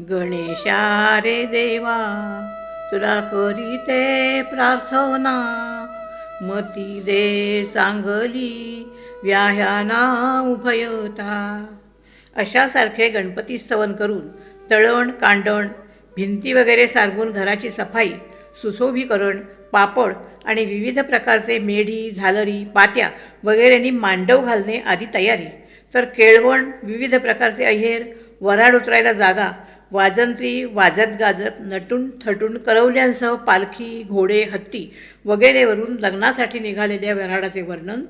गणेशा रे देवा तुला करीते प्रार्थना, मती दे चांगली व्याह्याना उभयता. अशासारखे गणपती स्तवन करून तळण कांडण भिंती वगैरे सारवून घराची सफाई, सुशोभीकरण, पापड आणि विविध प्रकारचे मेढी झालरी पात्या वगैरेंनी मांडव घालणे आदी तयारी. तर केळवण, विविध प्रकारचे अहेर, वऱ्हाड उतरायला जागा, वाजंत्री वाजत गाजत नटून थटून करवल्यांसह पालखी, घोडे, हत्ती वगैरेवरून लग्नासाठी निघालेल्या वऱ्हाडाचे वर्णन,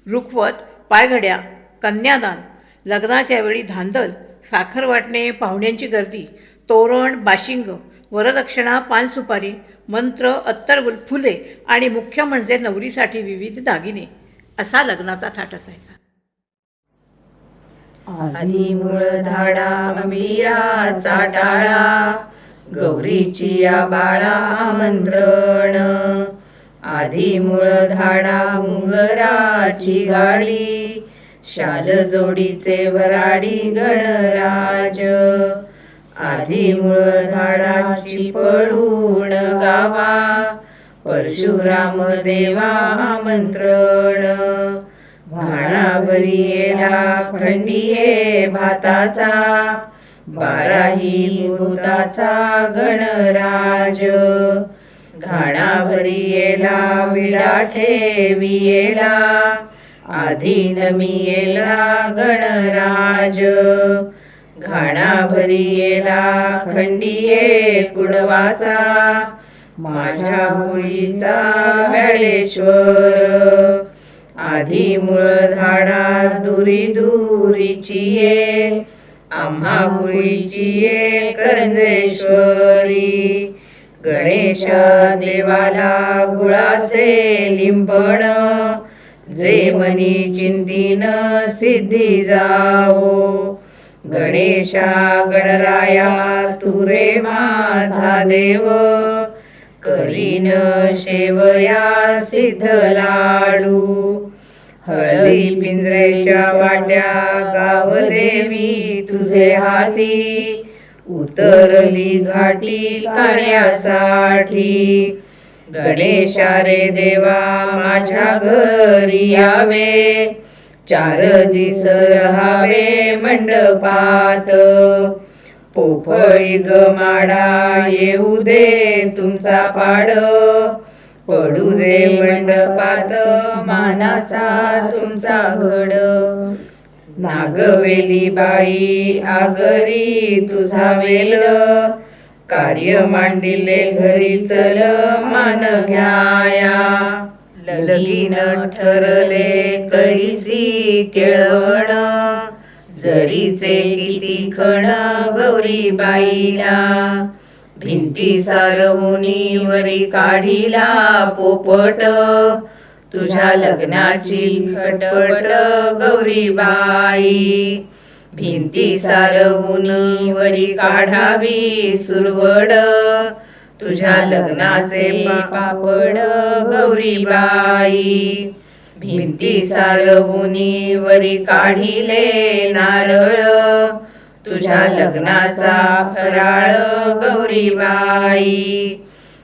रुखवत, पायघड्या, कन्यादान, लग्नाच्या वेळी धांदल, साखर वाटणे, पाहुण्यांची गर्दी, तोरण, बाशिंग, वरदक्षिणा, पानसुपारी, मंत्र, अत्तर, फुले आणि मुख्य म्हणजे नवरीसाठी विविध दागिने असा लग्नाचा थाट असायचा. आधी मूळ धाडा अंबियाचा टाळा, गौरीची या बाळा आमंत्रण. आधी मूळ धाडा उंगराची गाडी, शाल जोडीचे वराडी गणराज. आधी मूळ धाडाची पळून गावा, परशुराम देवा आमंत्रण. घाणावरी येला खंडिये भाताचा, बाराही भूताचा गणराज. घाणावरी येला विडा ठेवियेला, आधी नमी येला गणराज. घाणाभरी येला खंडिये कुडवाचा, माझ्या मुळीचा वेळेश्वर. आधी मूळ धाडा दुरी दुरीची ये, आम्हा मुळीची ये करंजेश्वरी. गणेश देवाला गुळाचे लिंबण, जे मनी चिंतीन सिद्धी जाओ. गणेशा गणराया तू रे माझा देव, करीन शेवया सिद्ध लाडू. हळदी पिंजऱ्याच्या वाट्या गावदेवी तुझे हाती, उतरली घाटी कार्यासाठी. गणेशा रे देवा माझ्या घरी यावे, चार दिस रहावे मंडपात. पोफळी गमाडा येऊ दे तुमचा पाड, पडू दे मंडपात मानाचा तुमचा घड. नागवेली बाई आगरी तुझा वेल, कार्य मांडिले घरी चल मान घ्याया. लगीन ठरले कैसी केळवण, जरीचे किती खण गौरी बाईला. भिंती सारवुनी वरी काढीला पोपट, तुझ्या लग्नाची खटपट गौरी बाई. भिंती सारवुनी वरी काढावी सुरवड, तुझ्या लग्नाचे पापड गौरी बाई. भिंती सारवुनी वरी काढिले नारळ, तुझ्या लग्नाचा फराळ गौरी बाई.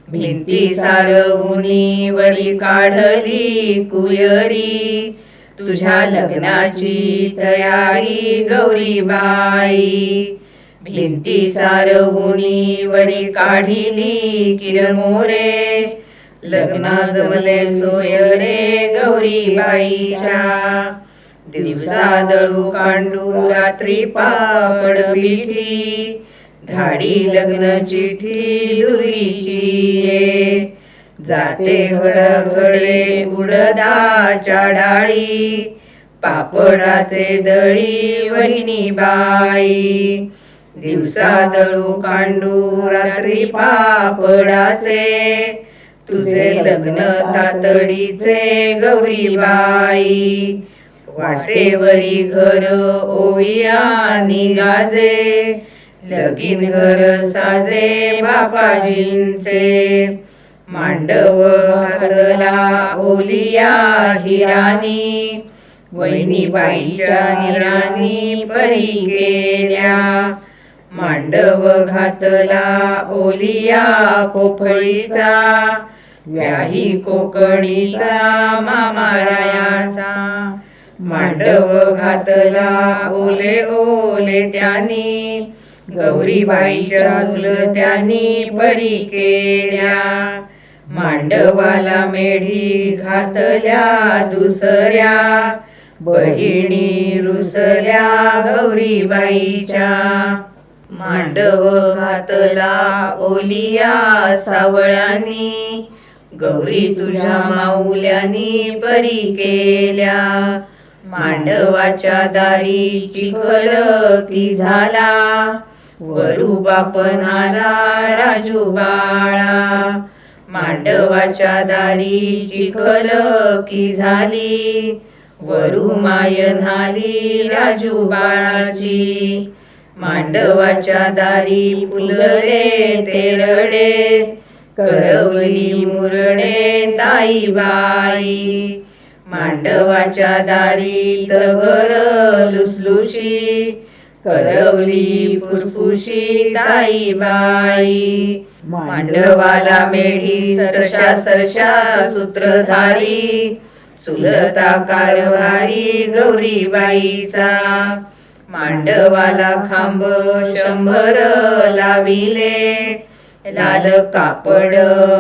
भिंती सारवुनी वरी काढली कुयरी, तुझ्या लग्नाची तयारी गौरी बाई. भिंती सारवुनी वरी काढिली किरमोरे, लग्ना जमले सोय रे गौरी बाईच्या. दिवसा दळू कांडू रात्री पापड पिठी, धाडी लग्न चिठी दुरीची ये. जाते घडघडे उडदाच्या डाळी, पापडाचे दळी वहिनी बाई. दिवसा दळू कांडू रात्री पापडाचे, तुझे लग्न तातडीचे गौरी बाई. वाटेवरी घर ओविया निगाजे, लगीन घर साजे बापाजींचे. मांडव हातला ओलिया हिरानी, वहिनी बाईच्या हिरानी परी गेल्या. मांडव घातला ओलिया पोफळीचा, व्याही कोकणीचा मामारायाचा. मांडव घातला ओले ओले त्यांनी, गौरीबाईच्या चुलत्यांनी परी केल्या. मांडवाला मेढी घातल्या दुसऱ्या, बहिणी रुसल्या गौरीबाईच्या. मांडव घातला ओलिया सावळ्यांनी, गौरी तुझ्या माऊल्यांनी परी केल्या. मांडवाच्या दारी चिखल की झाला, वरू बापन आला राजू बाळा. मांडवाच्या दारी चिखल की झाली, वरू मायन आली राजू बाळाची. मांडवाच्या दारी फुलले तेरडे, करवली मुरडे ताईबाई. मांडवाच्या दारी तगर लुसलुशी, करवली फुरफुशी ताईबाई. मांडवाला मेढी सरशा सरशा सूत्रधारी, चुलता कारभारी गौरीबाईचा. मांडवाला खांब 100 लाविले, लाल कापड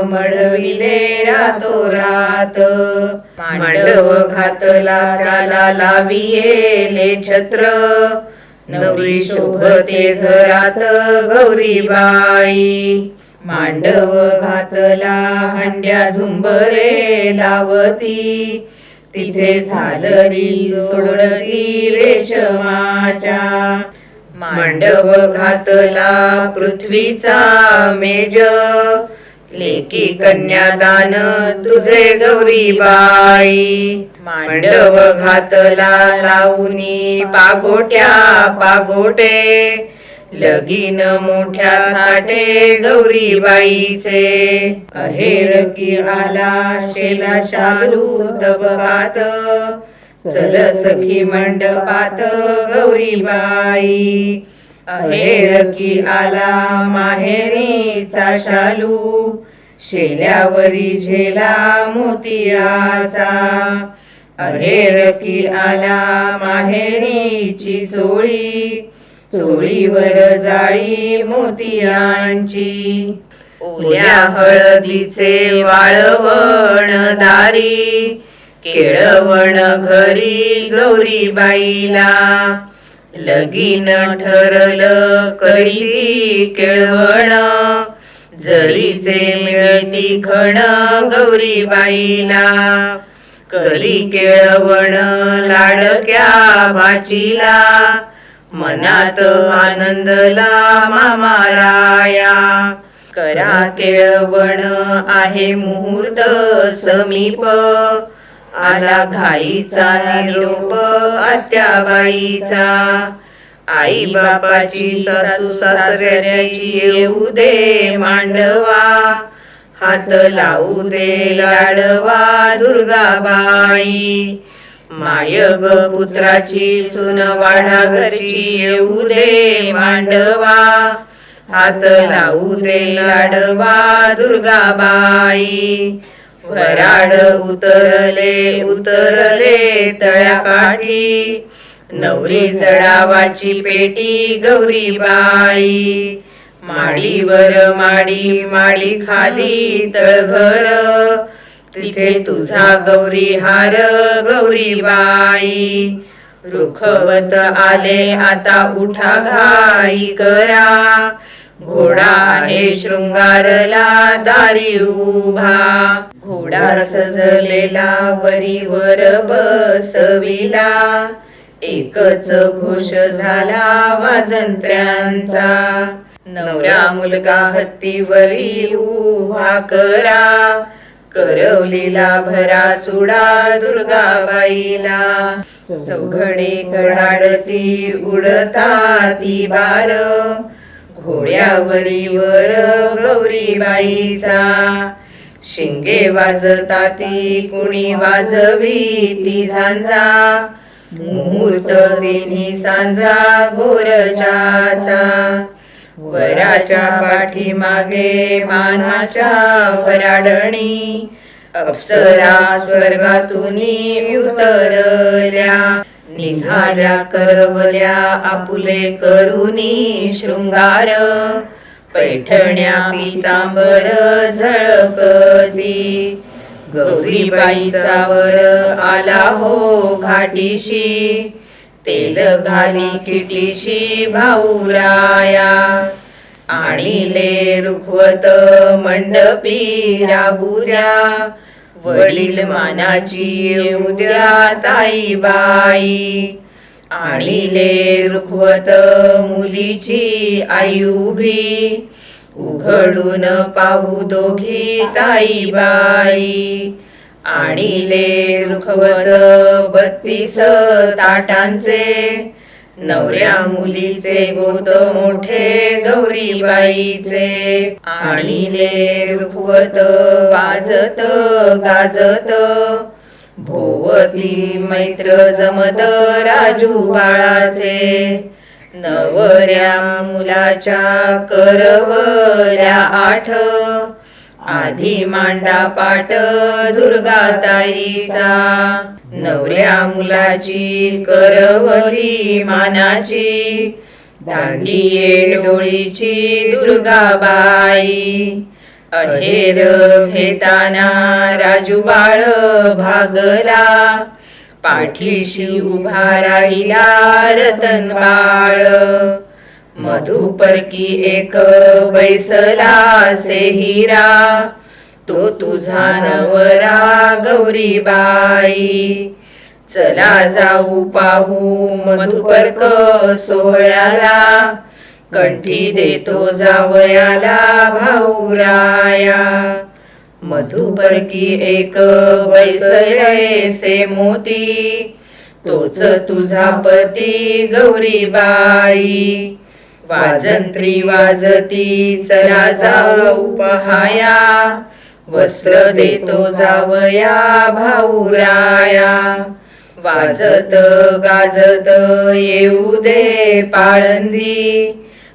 मढविले रातोरात. मांडव घातला त्याला लाविले छत्र, नवरी शोभते घरात गौरीबाई. मांडव घातला हंड्या झुंबरे लावती, तिथे झालरी सोडती रेशमाच्या. मांडव घातला पृथ्वीचा मेज, लेकी कन्यादान तुझे गौरीबाई. मांडव घातला लावणी पागोट्या पागोटे, लगीन मोठ्या थाटे गौरीबाईचे. अहेर की आला शेला शालू तबकात, चल सखी मंडपात गौरीबाई. अहेर की आला माहेरीचा शालू, शेल्यावरी झेला मोतियाचा. अहेर की आला माहेरीची चोळी, चोळीवर जाळी मोतियांची. ओल्या हळदीचे वाळवण दारी, केळवण घरी गौरीबाईला. लगीन ठरलं करी केळवण, जरीचे मिळती खण गौरीबाईला. करी केळवण लाडक्या भाचीला, मनात आनंदला मामाराया. करा केळवण आहे मुहूर्त समीप, आला घाईचा निरोप आत्याबाईचा. आई बापाची सासू सासऱ्याची येऊ दे मांडवा, हात लावू दे लाडवा दुर्गाबाई. माय ग पुत्राची सून वाढा घरची येऊ दे मांडवा, हात लावू दे लाडवा दुर्गाबाई. वराड उतरले उतरले तळ्याकाठी, नवरी जडावाची पेटी गौरीबाई. माडीवर माडी माडी खाली तळघर, तिथे तुझा गौरी हार गौरीबाई. रुखवत आले आता उठा घाई करा, घोडा आहे शृंगारला दारी उभा. घोडा सजलेला वरीवर बसविला, एकच घोष झाला वाजंत्र्यांचा. नवरा मुलगा हत्तीवरी उभा करा, करवलीला भरा चुडा दुर्गाबाईला. चौघडे कडाडती उडता ती बार, घोड्यावरी वर गौरीबाईचा. शिंगे वाजताती कुणी वाजवी ती झांजा, मुहूर्त दिनी सांजा गोरजाचा. वराच्या पाठीमागे मानाच्या वराडणी अप्सरा स्वर्गातून उतरल्या. निघाल्या करवल्या आपुले करुनी शृंगार. पैठण्या पितांबर झळकती. गौरीबाईचा वर आला हो घाटीशी. तेल घाली किटीशी भाऊराया. आणिले रुखवत मंडपी राबुद्या. वडील मानाची उद्या ताईबाई. आणिले रुखवत मुलीची आई उभी. उघडून पाहू दोघी ताईबाई. आणिले रुखवत 32 ताटांचे. नवऱ्या मुलीचे गोत मोठे गौरीबाईचे. आणिले रुखवत वाजत गाजत. भोवती मैत्र जमत राजू बाळाचे. नवऱ्या मुलाच्या करवल्या 8. आधी मांडा पाट दुर्गाताईचा. नवऱ्या मुलाची करवली मानाची. दांडिये डोळीची दुर्गाबाई. अहेर घेताना राजू बाळ भागला. पाठीशी उभा राहिला रतन बाळ. मधुपर्की एक बैसला से हिरा. तो तुझा नवरा गौरीबाई. चला जाऊ पाहू मधुपर्क सोहळ्याला. कंठी देतो जावयाला भाऊराया. मधुपर्की एक बैसले से मोती. तोच तुझा पती गौरीबाई. वाजंत्री वाजती चला जाऊ पहाया. वस्त्र देतो जावया भाऊराया. वाजत गाजत येऊ दे पाळंदी.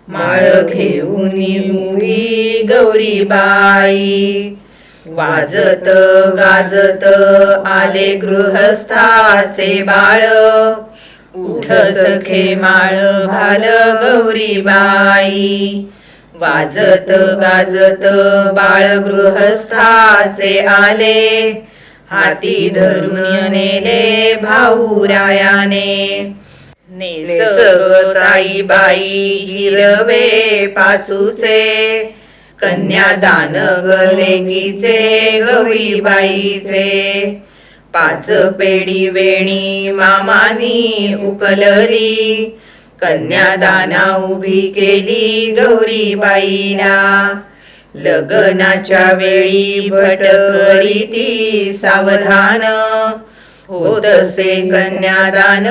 माळ घेऊन उभी गौरीबाई. वाजत गाजत आले गृहस्थाचे बाळ. उठ सखे माळ घाल गौरीबाई. वाजत गाजत बाळ गृहस्थाचे आले. हाती धरून नेले भाऊरायाने. नेसग ताईबाई हिरवे पाचूचे. कन्यादान गलेकीचे गौरीबाईचे. 5 पेढी वेणी मामानी उकलली. कन्यादाना उभी केली गौरीबाईला. लग्नाच्या वेळी भट करीती सावधान. होतसे कन्यादान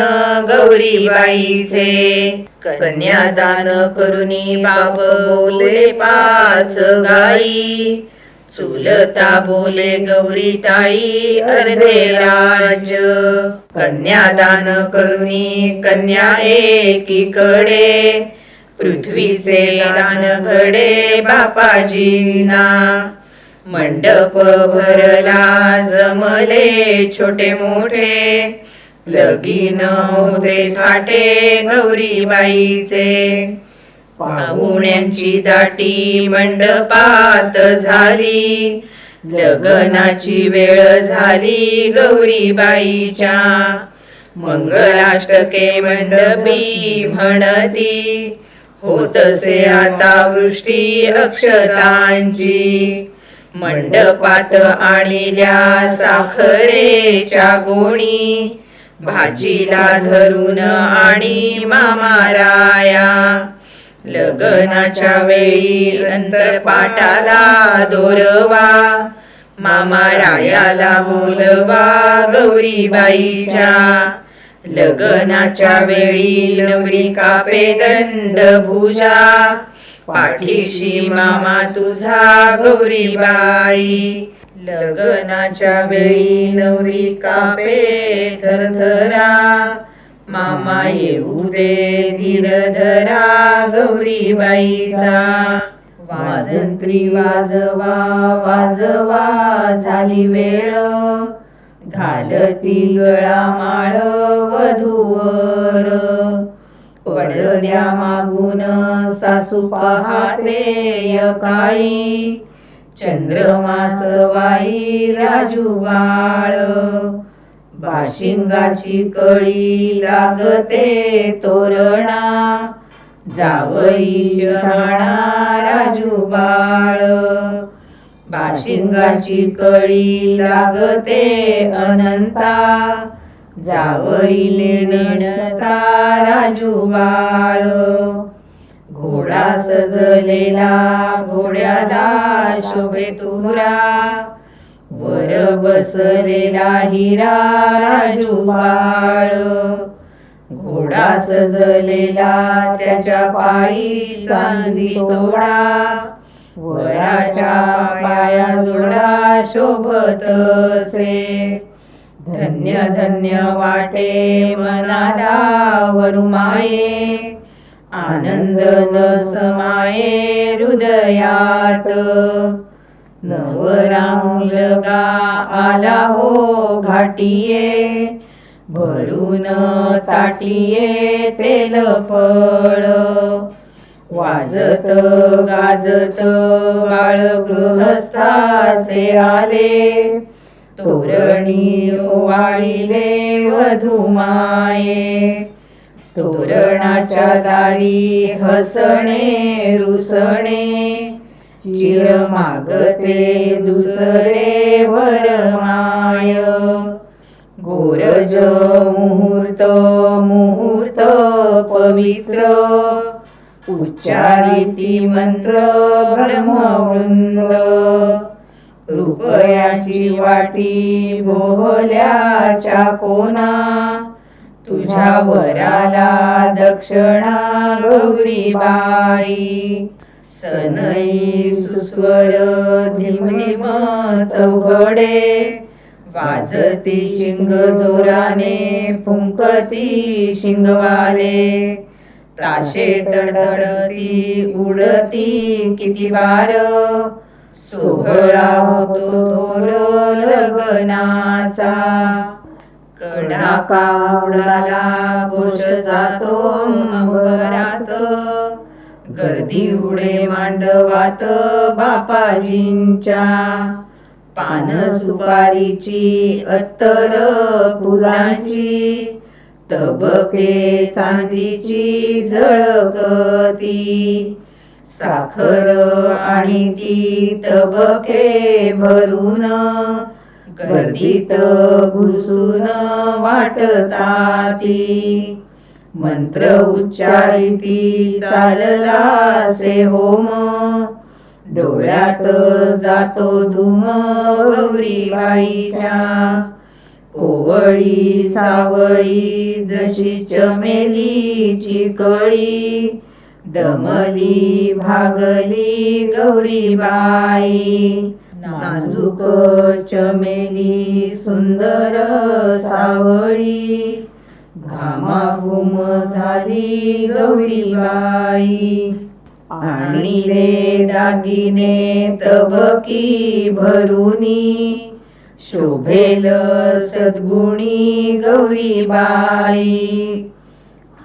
गौरीबाईचे. कन्यादान करुनी बाप बोले 5 गाई. चुलता बोले गौरीताई अर्धे राज्य. कन्यादान करुनी कन्या एकीकडे. पृथ्वीचे दान घडे बापाजींना. मंडप भरला जमले छोटे मोठे. लगीन होते थाटे गौरीबाईचे. पाहुण्यांची दाटी मंडपात झाली. लग्नाची वेळ झाली गौरीबाईच्या. मंगलाष्टके मंडपी म्हणती. होतसे आता वृष्टी अक्षतांची. मंडपात आणिल्या साखरेच्या गोणी. भाजीला धरून आणि मामाराया. लग्नाच्या वेळी अंतरपाटाला दोरवा. मामारायाला बोलवा गौरीबाईच्या. लग्नाच्या वेळी नवरी कापे दंडभुजा. पाठीशी मामा तुझा गौरीबाई. लग्नाच्या वेळी नवरी कापे थरथरा. मामा येऊ दे धीरधरा गौरीबाईचा. वाजंत्री वाजवा वाजवा झाली वेळ, घालती गळामाळ वधूवर. पडद्या मागून सासू पाहते यकाई, चंद्रमास वाई राजू बाळ. बाशिंगाची कळी लागते तोरणा, जावई शहाणा राजू बाळ. बाशिंगाची कळी लागते अनंता, जावई निर्णता राजू बाळ. घोडा सजलेला घोड्याला शोभे तुरा, वर बसलेला हिरा राजू बाळ. घोडा सजलेला त्याच्या पायी चांदी तोडा, वराच्या पाया जोडा शोभतसे. धन्य धन्य वाटे मनाला वरुमाये, आनंद न समाये हृदयात. नवरा मुलगा आला हो घाटिये, भरून ताटिये तेल फळ. वाजत गाजत बाळ गृहस्थाचे आले, तोरणी ओवाळिले वधूमाये. तोरणाच्या दारी हसणे रुसणे, चिर मागते दुसरे वरमाय. गोरज मुहूर्त मुहूर्त पवित्र, उच्चारिती मंत्र ब्रह्मवृंद. रुपयाची वाटी बोहल्याच्या कोना, तुझ्या वराला दक्षिणा गौरीबाई. सनई सुस्वर धिमधिम चौघडे, वाजती शिंग जोराने फुंकती शिंगवाले. त्राशे तडतडती उडती किती बार, सोहळा होतो थोर लग्नाचा. कडाका उडाला घोष जातो अंबरात, गर्दी उडे मांडवात बापाजींच्या. पान सुपारीची अत्तर फुलांची, तबके चांदीची झळकती. साखर आणि ती तबके भरून, गर्दीत घुसून वाटताती. मंत्र उच्चारिती चालला से होम, डोळ्यात जातो धूम गौरीबाईच्या. कोवळी सावळी जशी चमेलीची कळी, दमली भागली गौरीबाई. नाजूक चमेली सुंदर सावळी, घामाघूम झाली गौरीबाई. आणिले दागिने तबकी भरुनी, शोभेल सद्गुणी गौरीबाई.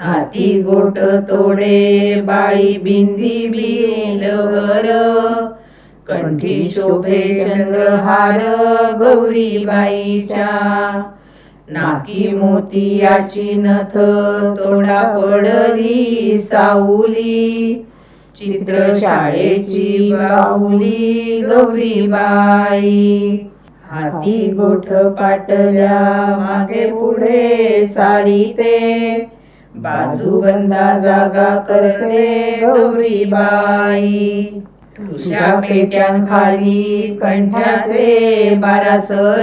हाती गोट तोडे बाळी बिंदी बिलवर, कंठी शोभे चंद्रहार गौरीबाईच्या. नाकी मोतियाची नथ तोडा पडली साऊली, चित्रशाळेची बाहुली गौरीबाई. हाती गोठ पाटल्या मागे पुढे सारीते, बाजूबंदा जागा करते गौरीबाई. तुझ्या पेट्यांखाली कंठ्याचे 12 सर,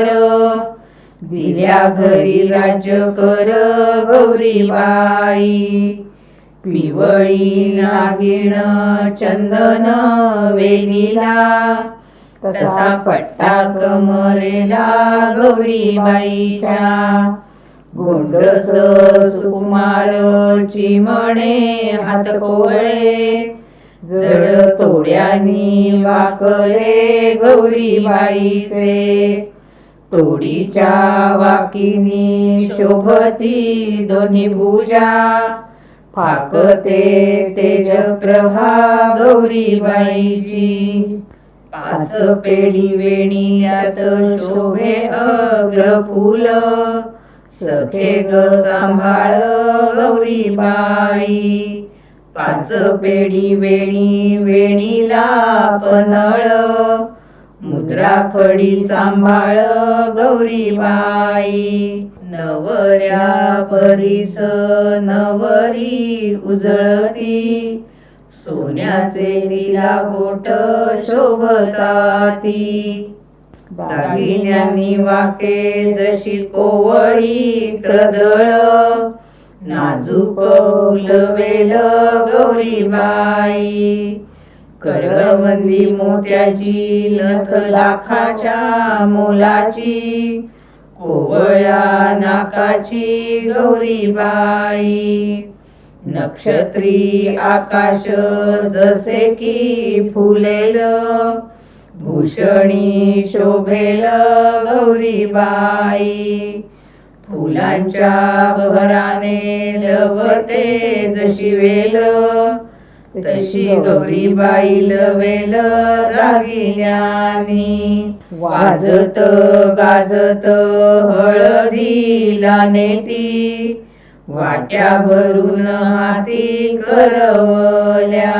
दिल्या घरी राज्य कर गौरीबाई. पिवळी नागिण चंदन वेलीला, तसा पट्टा कमरेला गौरीबाईच्या. गोंडस सुकुमार चिमणे हात कोवळे, जड तोड्यानी वाकले गौरीबाईचे, तोडीच्या वाकिनी शोभती दोन्ही भुजा, फाकते तेजप्रभा गौरीबाईची, पाच पेढी वेणी यात शोभे अग्रफूल, सखे ग सांभाळ गौरीबाई, पाच पेढी वेणी वेणीला पनळ, मुद्रा खडी सांभाळ गौरीबाई, नवऱ्या परीस नवरी उजळती, सोन्याचे तिला गोट शोभताती, दागिन्यांनी वाके जशी कोवळी क्रदळ, नाजूक फुलवेल गौरीबाई, करवंदी मोत्याची नथ लाखाच्या मोलाची, कोवळ्या नाकाची गौरीबाई, नक्षत्री आकाश जसे की फुलेल, भूषणी शोभेल गौरीबाई, फुलांच्या बहराने लवते जशी वेल, तशी गौरीबाई लवेल दागिन्यांनी, वाजत गाजत हळदीला नेती, वाट्या भरून हाती करवल्या,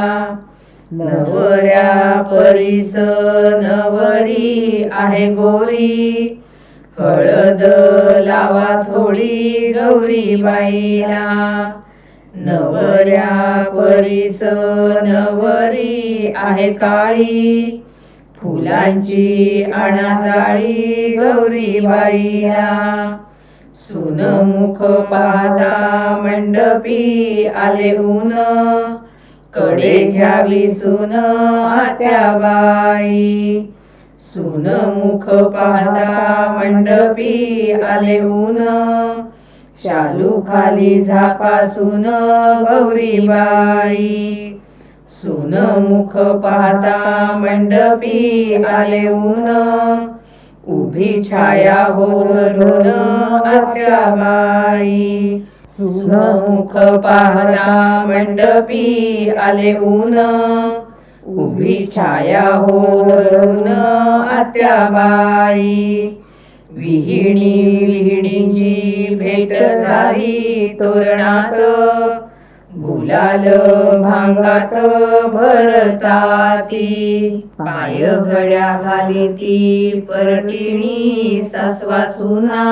नवऱ्या परीस नवरी आहे गोरी, हळद लावा थोडी गौरीबाईला, नवऱ्या परीस नवरी आहे काळी, फुलांची अणाजाळी गौरीबाईला, सुनमुख पाहता मंडपी आले ऊन, कडे घ्यावी सून आत्याबाई, सुनमुख पाहता मंडपी आले ऊन, शालू खाली झाकासून गौरीबाई, सुनमुख पाहता मंडपी आले ऊन, उभी छाया होरून आत्याबाई, सुनमुख पाहता मंडपी आले ऊन, उभी छाया होरून आत्याबाई, विहिणी विहिणीची भेट झाली तोरणात, गुलाल भांगात भरताती, पाय घड्या घाली ती परटिणी सासवा सुना,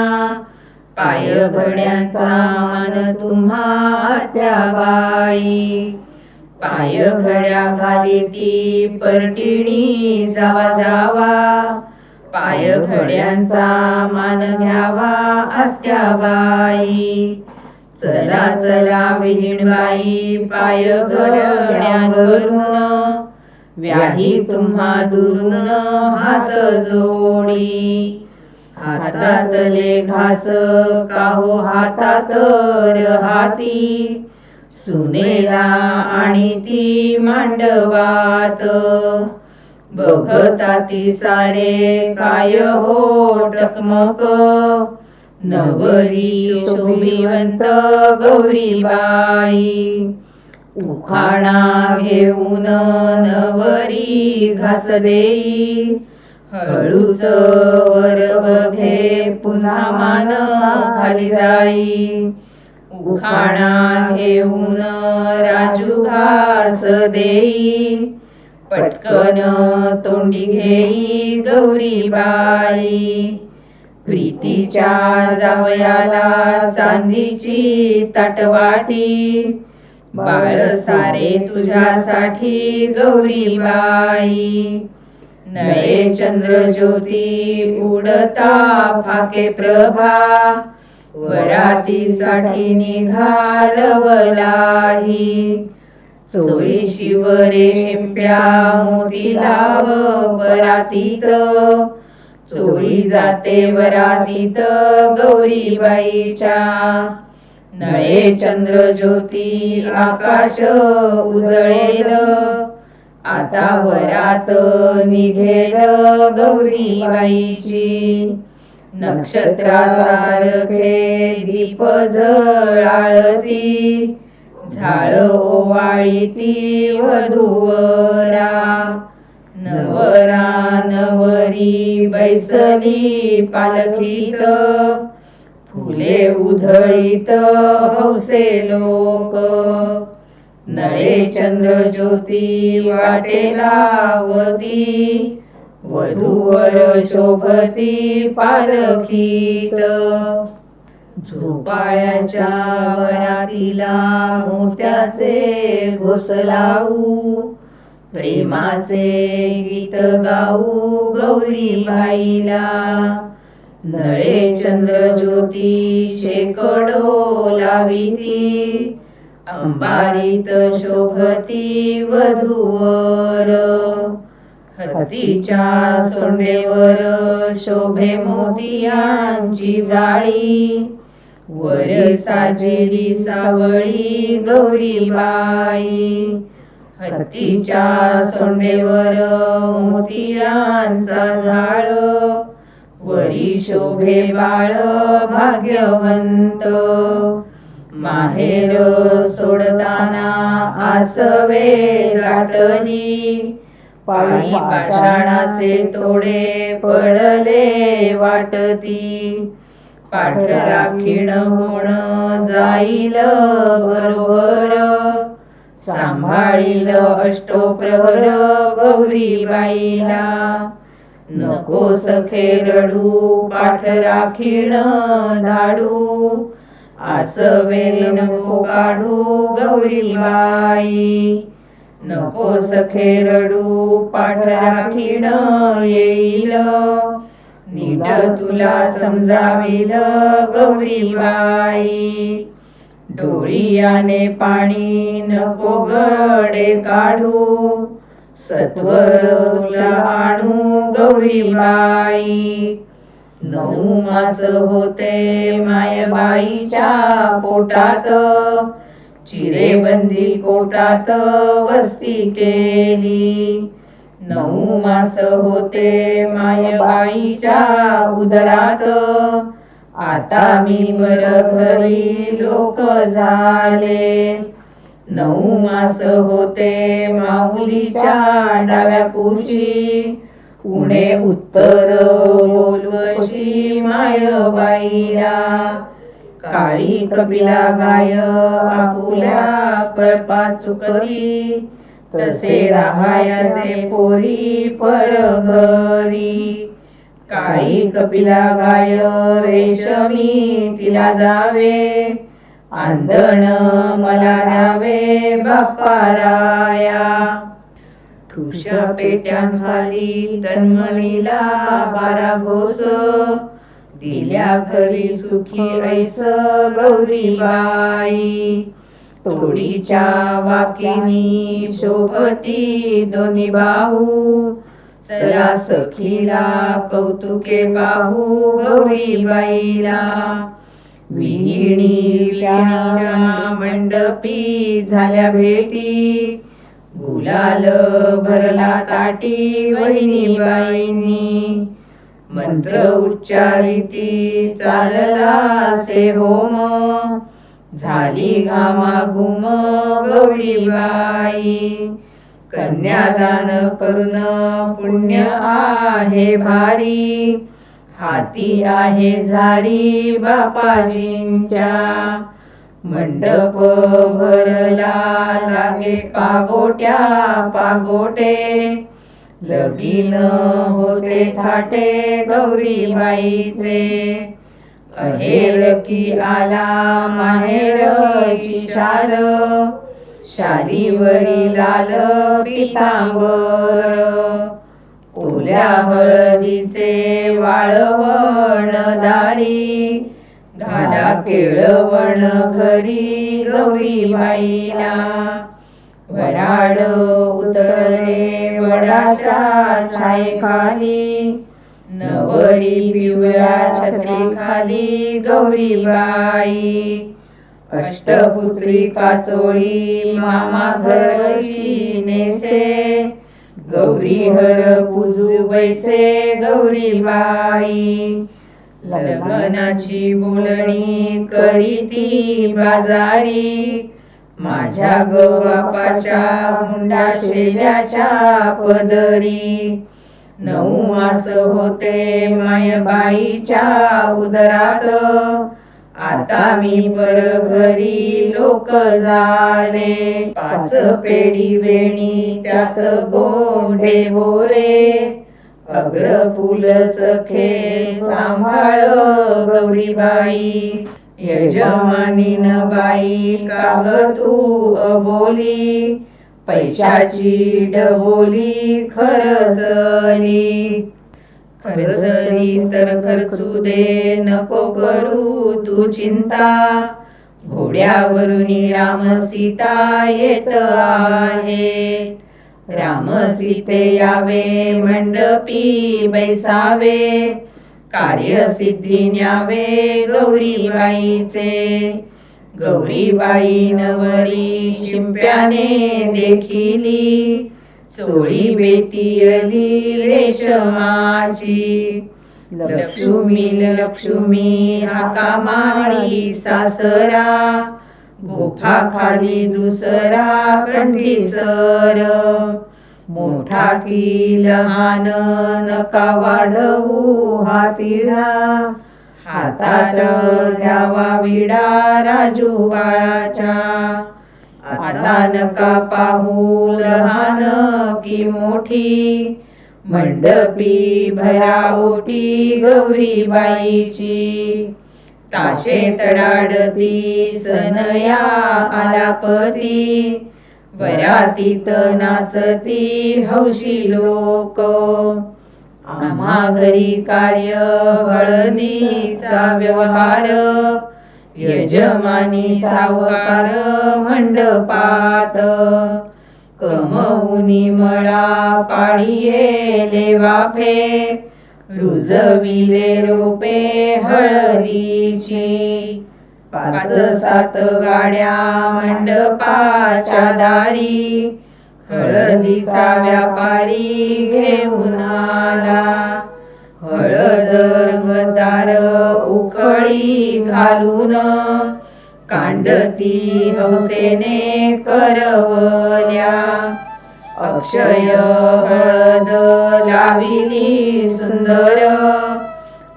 पाय घड्यांचा मान तुम्हा आत्याबाई, पाय घड्या घाली ती परटिणी जावा जावा, पाय घड्यांचा मान घ्यावा आत्याबाई, चला चला विहीणबाई पाय घड्यांवरून, व्याही तुम्हा दुरून हात जोडी, हातातले घास काहो हातात हाती, सुनेला आणि ती मांडवात, बघताती सारे काय हो टकमक, नवरी शोभिवंत गौरीबाई, उखाणा घेऊन नवरी घास देई, हळूच वर बघे पुन्हा मान खाली जाई, उखाणा घेऊन राजू घास देई, पटकन तोंडी घेई गौरीबाई, प्रीतीच्या जावयाला चांदीची ताटवाटी, बाळ सारे तुझ्यासाठी गौरीबाई, नळे चंद्र ज्योती उडता फाके प्रभा, वरातीसाठी निघालवलाही, चोळी शिवरे शिंप्या मोती लाव परातीत, चोळी जाते वरातीत गौरीबाईच्या. नळे चंद्र ज्योती आकाश उजळेल, आता वरात निघेल गौरीबाईची. नक्षत्रासारखे दीप जळाळती, झाळ ओवाळीती वधूवरा. नवरा नवरी बैसली पालखीत, फुले उधळीत हौसे लोक. नळे चंद्र ज्योती वाटेला वती, वधूवर शोभती पालखीत. झोपाळ्याच्या वरातीला मोत्याचे घोसलावू, प्रेमाचे गीत गाऊ गौरीबाईला. नळे चंद्र ज्योती शेकडो लाविती, अंबारीत शोभती वधूवर. हत्तीच्या सोंडेवर शोभे मोतियांची जाळी, वरी साजेरी सावळी गौरीबाई. हत्तीच्या सोंडेवर मोतियांचा जाळ, वरी शोभे बाळ भाग्यवंत. माहेर सोडताना आसवे गाठली, पायी पाषाणाचे तोडे पडले वाटती. पाठराखीण कोण जाईल बरोबर, सांभाळील अष्टोप्रहर गौरीबाईला. नको सखे रडू पाठराखीण धाडू, आसवे नको काढू गौरीबाई. नको सखे रडू पाठराखीण येईल, नीट तुला समजावील गौरीबाई. डोळियाने पाणी नको गडे काढू, सत्वर तुला आणू गौरीबाई. 9 मास होते मायबाईच्या पोटात, चिरेबंदी कोटात वस्ती केली. 9 मास होते मायबाईच्या उदरात, आता मी बर घरी लोक झाले. 9 मास होते माऊलीच्या डाव्या कुशी, उणे उत्तर बोलू कशी मायबाईला. काळी कपिला गाय आपुल्या कळपात चुकली, तसे राहायाचे पोरी पर घरी. काळी कपिला गाय रेशमी तिला द्यावे, आंधण मला द्यावे बाप्पाराया. ठुशा पेट्यांखाली तन्मणीला 12 घोस, दिल्या खरी सुखी ऐस गौरीबाई. तोडीच्या वाकिनी शोभती दोन्ही बाहू, चला सखीला कौतुके पाहू गौरीबाईला. विहिणीच्या मंडपी झाल्या भेटी, गुलाल भरला ताटी वहिनीबाईंनी. मंत्र उच्चारिती चालला से होम, झाली घामाघूम गौरीबाई. कन्यादान करून पुण्य आहे भारी, हाती आहे झारी बापाजींच्या. मंडप भरला लागे पागोट्या पागोटे, लगीन होते थाटे गौरीबाईचे. अहेर की आला माहेरची शाल, शालीवरी लाल पितांबर. ओल्या हळदीचे वाळवण दारी, घाला केळवण घरी गौरीबाईला. वराड उतरले वडाच्या छायेखाली, नवरी पिवळ्या छत्रीखाली गौरीबाई, अष्टपुत्री काचोळी मामा घरची नेसे, गौरी हर पूजू बैसे गौरीबाई, लग्नाची बोलणी करीती बाजारी, माझ्या ग बापाच्या हुंडा शेल्याच्या पदरी, 9 मास होते मायबाईच्या उदरात, आता मी पर घरी लोक झाले, 5 पेढी वेणी त्यात गोंडे बोरे, अग्रफुल सखे सांभाळ गौरीबाई, यजमानीन बाई काग तू अबोली, पैशाची डबोली खरचली, खरचली तर खर्चू दे नको करू तू चिंता, घोड्यावरून राम सीता येत आहे, राम सीते यावे मंडपी बैसावे, कार्यसिद्धी न्यावे गौरीबाईचे, गौरीबाई नवरी शिंप्याने देखिली, चोळी बेतीयली रेशमाची, लक्ष्मी लक्ष्मी हाका मारी सासरा, गुफा खाली दुसरा कंठीसर, मोठा की लहान नका वाजवू हातिडा, हातात द्यावा विडा राजू बाळाच्या, आता नका पाहू लहान की मोठी, मंडपी भरा ओटी गौरीबाईची, ताशे तडाडती सनया आलापती, वरातीत नाचती हौशी लोक, आम्हा घरी कार्य हळदीचा व्यवहार, यजमानी सावकार मंडपात, कमवुनी मळा पाडिये वाफे, रुजविले रोपे हळदीची, 5-7 गाड्या मंडपाच्या दारी, हळदीचा व्यापारी घेऊन आला, हळद रंगदार उखळी घालून, कांडती हौसेने करवल्या, अक्षय हळद लाविली सुंदर,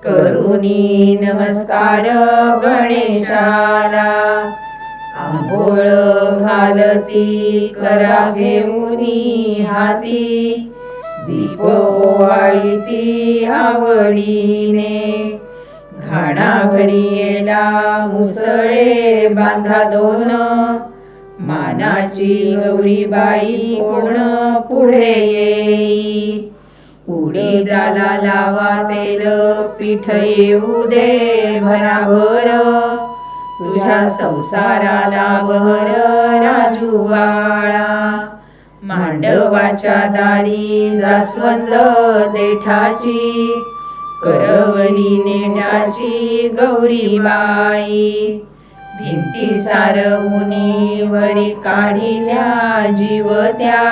करुणी नमस्कार गणेशाला, आंघोळ घालती करा घेऊनी हाती, दीप ओवाळीती आवडीने, घाणा भरी येला मुसळे बांधा 2, मानाची गौरीबाई कोण पुढे येई, उडीदाला लावा तेल पीठ येऊ दे भराभर, तुझ्या संसाराला बहर राजू बाळा, मांडवाच्या दारी जास्वंद देठाची, करवली नेटाची गौरीबाई, भिंती सारवुनी वरी काढिल्या जीवत्या,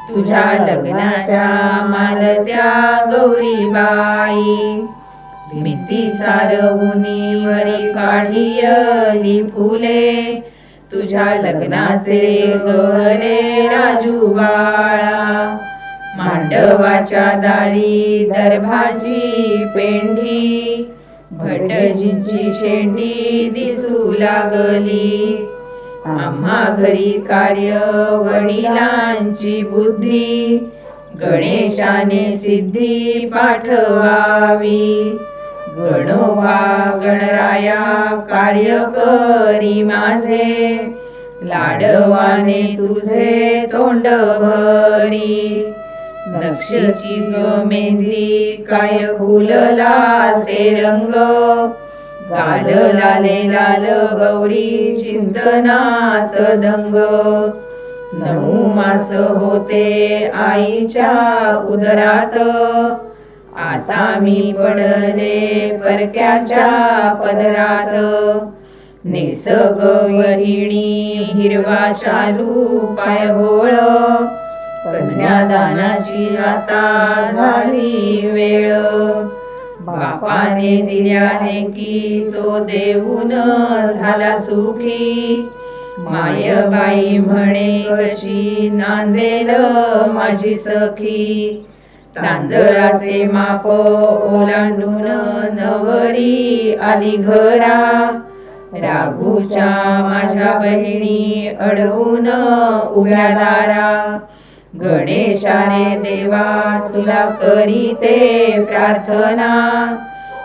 तुझ्या लग्नाच्या मालत्या गौरीबाई, भिंती सारवुनी वरी काढियली फुले, तुझ्या लग्नाचे गहरे राजू बाळा, मांडवाच्या दारी दर्भाची पेंढी, भटजींची शेंडी दिसू लागली, आम्हा घरी कार्य वडिलांची बुद्धी, गणेशाने सिद्धी पाठवावी, गणोबा गणराया कार्य करी माझे, लाडवाने तुझे तोंड भरी, नक्षीची मेंदी काय फुलला से रंग, गाल लाले लाल गौरी चिंतनात दंग, 9 मास होते आईच्या उदरात, आता मी पडले परक्याच्या पदरात, निसग वहिणी हिरवा शालू पायघोळ, कन्यादानाची आता झाली वेळ. बापाने दिल्याने की तो देऊन झाला सुखी, मायबाई म्हणे कशी नांदेल माझी सखी. तांदळाचे माप ओलांडून नवरी आली घरा, राघूच्या माझ्या बहिणी अडवून उभ्या दारा. गणेशा रे देवा तुला करीते प्रार्थना,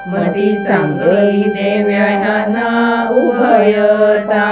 मती चांगली देव्या ह्यांना उभयता.